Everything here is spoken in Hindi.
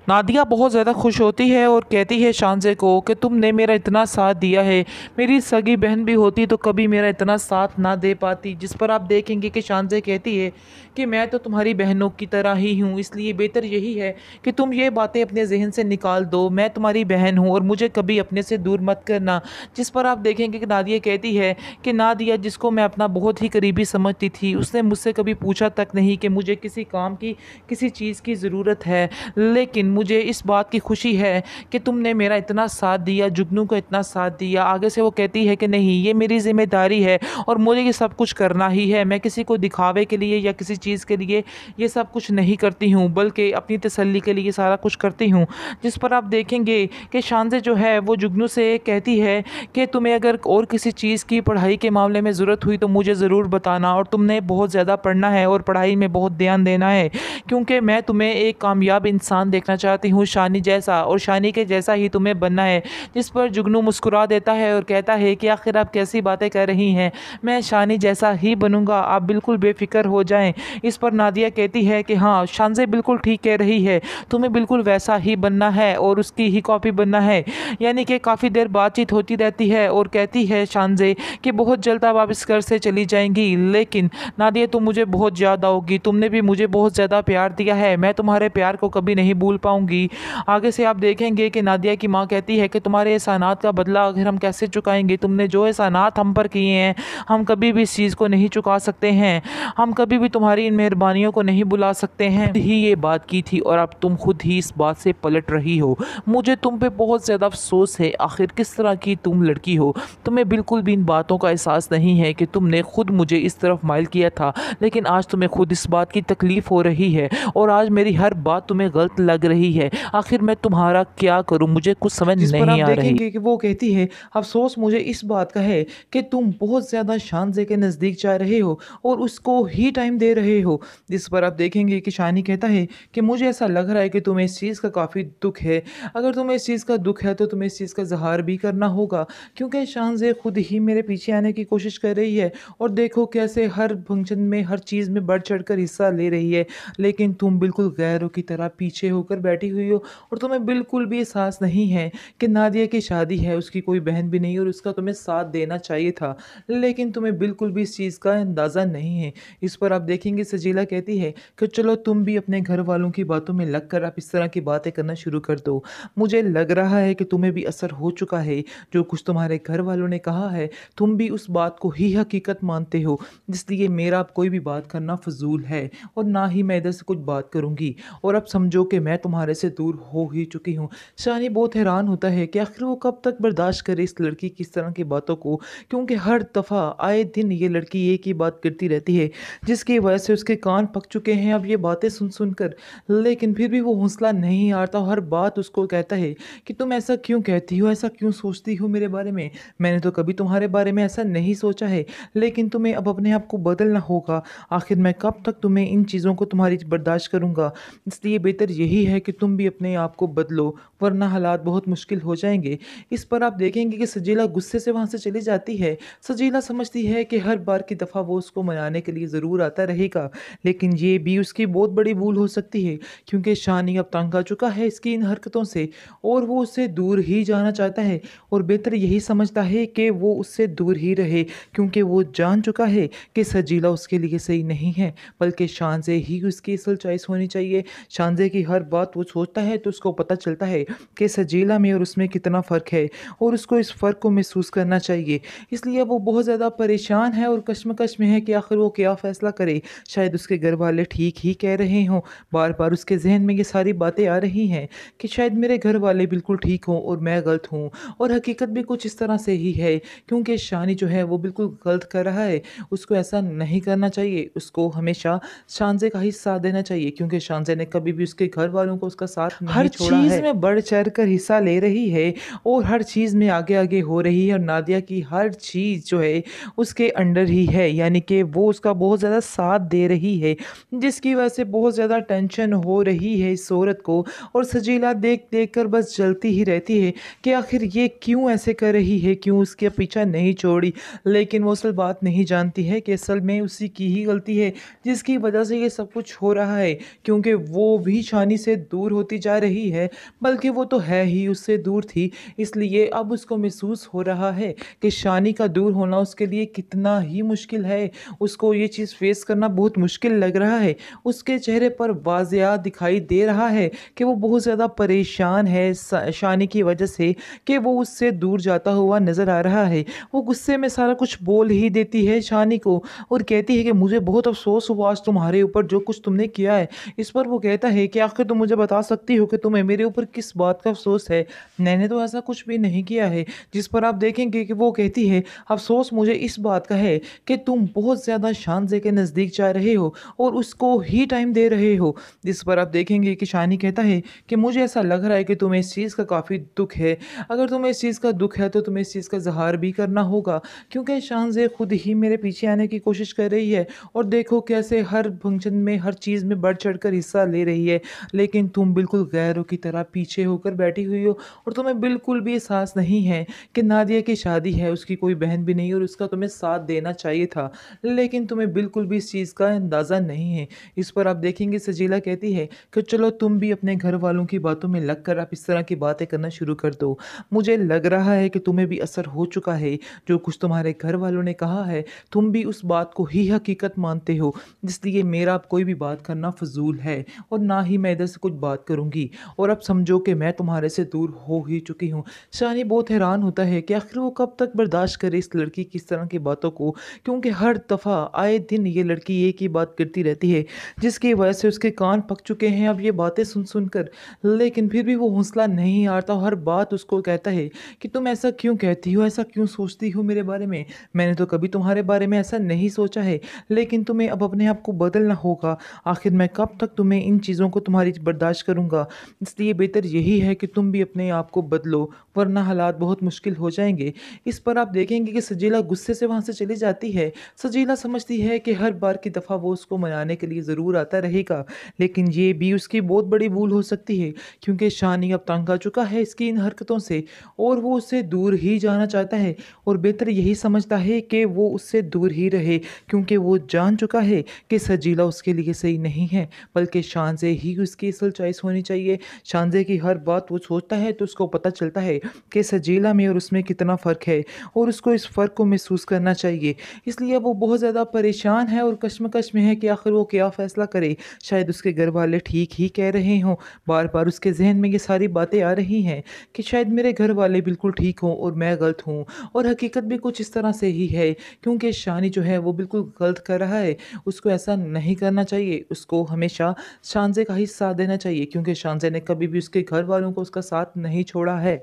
नादिया बहुत ज़्यादा खुश होती है और कहती है शानज़े को कि तुमने मेरा इतना साथ दिया है, मेरी सगी बहन भी होती तो कभी मेरा इतना साथ ना दे पाती। जिस पर आप देखेंगे कि शानज़े कहती है कि मैं तो तुम्हारी बहनों की तरह ही हूँ, इसलिए बेहतर यही है कि तुम ये बातें अपने जहन से निकाल दो। मैं तुम्हारी बहन हूँ और मुझे कभी अपने से दूर मत करना। जिस पर आप देखेंगे कि नादिया कहती है कि नादिया, जिसको मैं अपना बहुत ही करीबी समझती थी, उसने मुझसे कभी पूछा तक नहीं कि मुझे किसी काम की, किसी चीज़ की ज़रूरत है, लेकिन मुझे इस बात की खुशी है कि तुमने मेरा इतना साथ दिया, जुगनू को इतना साथ दिया। आगे से वो कहती है कि नहीं, ये मेरी ज़िम्मेदारी है और मुझे ये सब कुछ करना ही है। मैं किसी को दिखावे के लिए या किसी चीज़ के लिए ये सब कुछ नहीं करती हूँ, बल्कि अपनी तसल्ली के लिए सारा कुछ करती हूँ। जिस पर आप देखेंगे कि शानज़े जो है वो जुगनू से कहती है कि तुम्हें अगर और किसी चीज़ की पढ़ाई के मामले में ज़रूरत हुई तो मुझे ज़रूर बताना, और तुमने बहुत ज़्यादा पढ़ना है और पढ़ाई में बहुत ध्यान देना है, क्योंकि मैं तुम्हें एक कामयाब इंसान देखना चाहती हूँ, शानी जैसा, और शानी के जैसा ही तुम्हें बनना है। जिस पर जुगनू मुस्कुरा देता है और कहता है कि आखिर आप कैसी बातें कर रही हैं, मैं शानी जैसा ही बनूंगा, आप बिल्कुल बेफिक्र हो जाएं। इस पर नादिया कहती है कि हाँ, शानज़े बिल्कुल ठीक कह रही है, तुम्हें बिल्कुल वैसा ही बनना है और उसकी ही कॉपी बनना है। यानी कि काफ़ी देर बातचीत होती रहती है और कहती है शानज़े कि बहुत जल्द अब आप इस घर से चली जाएंगी, लेकिन नादिया तुम मुझे बहुत याद आओगी, तुमने भी मुझे बहुत ज़्यादा प्यार दिया है, मैं तुम्हारे प्यार को कभी नहीं भूल पाऊंगी। आगे से आप देखेंगे कि नादिया की माँ कहती है कि तुम्हारे एहसानात का बदला आखिर हम कैसे चुकाएंगे, तुमने जो एहसानात हम पर किए हैं हम कभी भी इस चीज़ को नहीं चुका सकते हैं, हम कभी भी तुम्हारी इन मेहरबानियों को नहीं बुला सकते हैं। खुद ही ये बात की थी और अब तुम खुद ही इस बात से पलट रही हो। मुझे तुम पे बहुत ज़्यादा अफसोस है, आखिर किस तरह की तुम लड़की हो, तुम्हें बिल्कुल भी इन बातों का एहसास नहीं है कि तुमने खुद मुझे इस तरफ माइल किया था, लेकिन आज तुम्हें खुद इस बात की तकलीफ़ हो रही है और आज मेरी हर बात तुम्हें गलत लग रही है। आखिर मैं तुम्हारा क्या करूं, मुझे कुछ समझ जिस पर आप नहीं आ रही। देखेंगे कि वो कहती है, अफ़सोस मुझे इस बात का है कि तुम बहुत ज़्यादा शानज़े के नज़दीक जा रहे हो और उसको ही टाइम दे रहे हो। जिस पर आप देखेंगे कि शानी कहता है कि मुझे ऐसा लग रहा है कि तुम्हें इस चीज़ का काफ़ी दुःख है। अगर तुम्हें इस चीज़ का दुःख है तो तुम्हें इस चीज़ का इज़हार भी करना होगा, क्योंकि शानज़े खुद ही मेरे पीछे आने की कोशिश कर रही है और देखो कैसे हर फंक्शन में, हर चीज़ में बढ़-चढ़ कर हिस्सा ले रही है। लेकिन तुम बिल्कुल गैरों की तरह पीछे होकर बैठी हुई हो और तुम्हें बिल्कुल भी एहसास नहीं है कि नादिया की शादी है, उसकी कोई बहन भी नहीं और उसका तुम्हें साथ देना चाहिए था, लेकिन तुम्हें बिल्कुल भी इस चीज़ का अंदाज़ा नहीं है। इस पर आप देखेंगे सजीला कहती है कि चलो तुम भी अपने घर वालों की बातों में लगकर आप इस तरह की बातें करना शुरू कर दो। मुझे लग रहा है कि तुम्हें भी असर हो चुका है, जो कुछ तुम्हारे घर वालों ने कहा है, तुम भी उस बात को ही हकीकत मानते हो, इसलिए मेरा अब कोई भी बात करना फ़िज़ूल है और ना ही मैं इधर से कुछ बात करूँगी और अब समझो कि मैं तुम्हारे से दूर हो ही चुकी हूँ। शानी बहुत हैरान होता है कि आखिर वो कब तक बर्दाश्त करे इस लड़की की इस तरह की बातों को, क्योंकि हर दफ़ा आए दिन ये लड़की एक ही बात करती रहती है, जिसकी वजह से उसके कान पक चुके हैं अब ये बातें सुन सुन कर। लेकिन फिर भी वो हौसला नहीं हारता, हर बात उसको कहता है कि तुम ऐसा क्यों कहती हो, ऐसा क्यों सोचती हो मेरे बारे में, मैंने तो कभी तुम्हारे बारे में ऐसा नहीं सोचा है, लेकिन तुम्हें अब अपने आप को बदलना होगा। आखिर मैं कब तक तुम्हें इन चीज़ों को तुम्हारी बर्दाश्त करूँगा, इसलिए बेहतर यही है कि तुम भी अपने आप को बदलो, वरना हालात बहुत मुश्किल हो जाएँगे। इस पर आप देखेंगे कि सजीला गुस्से से वहाँ से चली जाती है। सजीला समझती है कि हर बार की दफ़ा वो उसको मनाने के लिए ज़रूर आता रहेगा, लेकिन ये भी उसकी बहुत बड़ी भूल हो सकती है, क्योंकि शानी अब तंग आ चुका है इसकी इन हरकतों से और वो उससे दूर ही जाना चाहता है और बेहतर यही समझता है कि वो उससे दूर ही रहे, क्योंकि वो जान चुका है कि सजीला उसके लिए सही नहीं है, बल्कि शानज़े ही उसकी असल चॉइस होनी चाहिए। शानज़े की हर बात वो सोचता है तो उसको पता चलता है कि सजीला में और उसमें कितना फ़र्क है और उसको इस फ़र्क को महसूस करना चाहिए। इसलिए वो बहुत ज़्यादा परेशान है और कश्मकश में है कि आखिर वो क्या फ़ैसला करे। शायद उसके घर वाले ठीक ही कह रहे हों, बार-बार उसके ज़हन में ये सारी बातें आ रही हैं कि शायद मेरे घर वाले बिल्कुल ठीक हों और मैं गलत हूँ, और हकीकत भी कुछ इस तरह से ही है, क्योंकि शानी जो है वो बिल्कुल गलत कर रहा है। उसको ऐसा नहीं करना चाहिए, उसको हमेशा शानज़े का ही साथ देना चाहिए, क्योंकि शानज़े ने कभी भी उसके घर वालों को उसका साथ हर नहीं छोड़ा चीज़ है। में बढ़ चढ़ कर हिस्सा ले रही है और हर चीज़ में आगे-आगे हो रही है और नादिया की हर चीज़ जो है उसके अंडर ही है, यानी कि वो उसका बहुत ज़्यादा साथ दे रही है, जिसकी वजह से बहुत ज़्यादा टेंशन हो रही है इस औरत को और सजीला देख-देख कर बस जलती ही रहती है कि आखिर ये क्यों ऐसे कर रही है, क्यों उसका पीछा नहीं छोड़ी। लेकिन वो असल बात नहीं जानती है कि असल में उसी की ही गलती है, जिसकी वजह से ये सब कुछ हो रहा है, क्योंकि वो भी शानी से दूर होती जा रही है, बल्कि वो तो है ही उससे दूर थी। इसलिए अब उसको महसूस हो रहा है कि शानी का दूर होना उसके लिए कितना ही मुश्किल है। उसको ये चीज़ फ़ेस करना बहुत मुश्किल लग रहा है। उसके चेहरे पर वाज़िया दिखाई दे रहा है कि वो बहुत ज़्यादा परेशान है शानी की वजह से, कि वो उससे दूर जाता हुआ नज़र आ रहा है। वो गुस्से में सारा कुछ बोल ही देती है शानी को और कहती है कि मुझे बहुत अफ़सोस हुआ आज तुम्हारे ऊपर जो कुछ तुमने किया है। इस पर वो कहता है कि आखिर तुम मुझे बता सकती हो कि तुम्हें मेरे ऊपर किस बात का अफ़सोस है? मैंने तो ऐसा कुछ भी नहीं किया है। जिस पर आप देखेंगे कि वो कहती है, अफ़सोस मुझे इस बात का है कि तुम बहुत ज़्यादा शानज़े के नज़दीक जा रहे हो और उसको ही टाइम दे रहे हो। जिस पर आप देखेंगे कि शानी कहता है कि मुझे ऐसा लग रहा है कि तुम्हें इस चीज़ का काफ़ी दुःख है। अगर तुम्हें इस चीज़ का दुःख है तो तुम्हें इस चीज़ का इज़हार भी करना होगा, क्योंकि शानज़े खुद ही मेरे पीछे आने की कोशिश कर रही है और देखो कैसे हर फंक्शन में, हर चीज़ में बढ़-चढ़ कर हिस्सा ले रही है। लेकिन तुम बिल्कुल गैरों की तरह पीछे होकर बैठी हुई हो और तुम्हें बिल्कुल भी एहसास नहीं है कि नादिया की शादी है, उसकी कोई बहन भी नहीं और उसका तुम्हें साथ देना चाहिए था। लेकिन तुम्हें बिल्कुल भी इस चीज़ का अंदाज़ा नहीं है। इस पर आप देखेंगे सजीला कहती है कि चलो तुम भी अपने घर वालों की बातों में लगकर आप इस तरह की बातें करना शुरू कर दो। मुझे लग रहा है कि तुम्हें भी असर हो चुका है, जो कुछ तुम्हारे घर वालों ने कहा है, तुम भी उस बात को ही हकीकत मानते हो। इसलिए मेरा अब कोई भी बात करना फ़िज़ूल है और ना ही मैं इधर से कुछ बात करूँगी और अब समझो कि मैं तुम्हारे से दूर हो ही चुकी हूँ। शानी बहुत हैरान होता है कि आखिर वो कब तक बर्दाश्त करे इस लड़की की इस तरह की बातों को, क्योंकि हर दफ़ा आए दिन ये लड़की एक ही बात करती रहती है, जिसकी वजह से उसके कान पक चुके हैं अब ये बातें सुन कर। लेकिन फिर भी वो हौसला नहीं हारता, हर बात उसको कहता है कि तुम ऐसा क्यों कहती हो, ऐसा क्यों सोचती हो मेरे बारे में? मैंने तो कभी तुम्हारे बारे में ऐसा नहीं सोचा है, लेकिन तुम्हें अब अपने आप को बदलना होगा। आखिर मैं कब तक तुम्हें इन चीज़ों को तुम्हारी बर्दाश्त करूँगा? इसलिए बेहतर यही है कि तुम भी अपने आप को बदलो, वरना हालात बहुत मुश्किल हो जाएँगे। इस पर आप देखेंगे कि सजीला गुस्से से वहाँ से चली जाती है। सजीला समझती है कि हर बार की दफ़ा वो उसको मनाने के लिए ज़रूर आता रहेगा, लेकिन ये भी उसकी बहुत बड़ी भूल हो सकती है, क्योंकि शानी अब तंग आ चुका है इसकी इन हरकतों से और वो उससे दूर ही जाना चाहता है और बेहतर यही समझता है कि वो उससे दूर ही रहे, क्योंकि वो जान चुका है कि सजीला उसके लिए सही नहीं है, बल्कि शानज़े ही उसकी असल चॉइस होनी चाहिए। शानज़े की हर बात वो सोचता है तो उसको पता चलता है कि सजीला में और उसमें कितना फ़र्क है और उसको इस फ़र्क को महसूस करना चाहिए। इसलिए वो बहुत ज़्यादा परेशान है और कश्मकश में है कि आखिर वो क्या फ़ैसला करे। शायद उसके घर वाले ठीक ही कह रहे हों, बार-बार उसके ज़हन में ये सारी बातें आ रही हैं कि शायद मेरे घर वाले बिल्कुल ठीक हों और मैं गलत हूँ और हकीकत भी कुछ इस तरह से ही है, क्योंकि शानी जो है वो बिल्कुल गलत कर रहा है। उसको ऐसा नहीं करना चाहिए, उसको हमेशा शानज़े का ही साथ देना चाहिए, क्योंकि शानज़े ने कभी भी उसके घर वालों को उसका साथ नहीं छोड़ा है।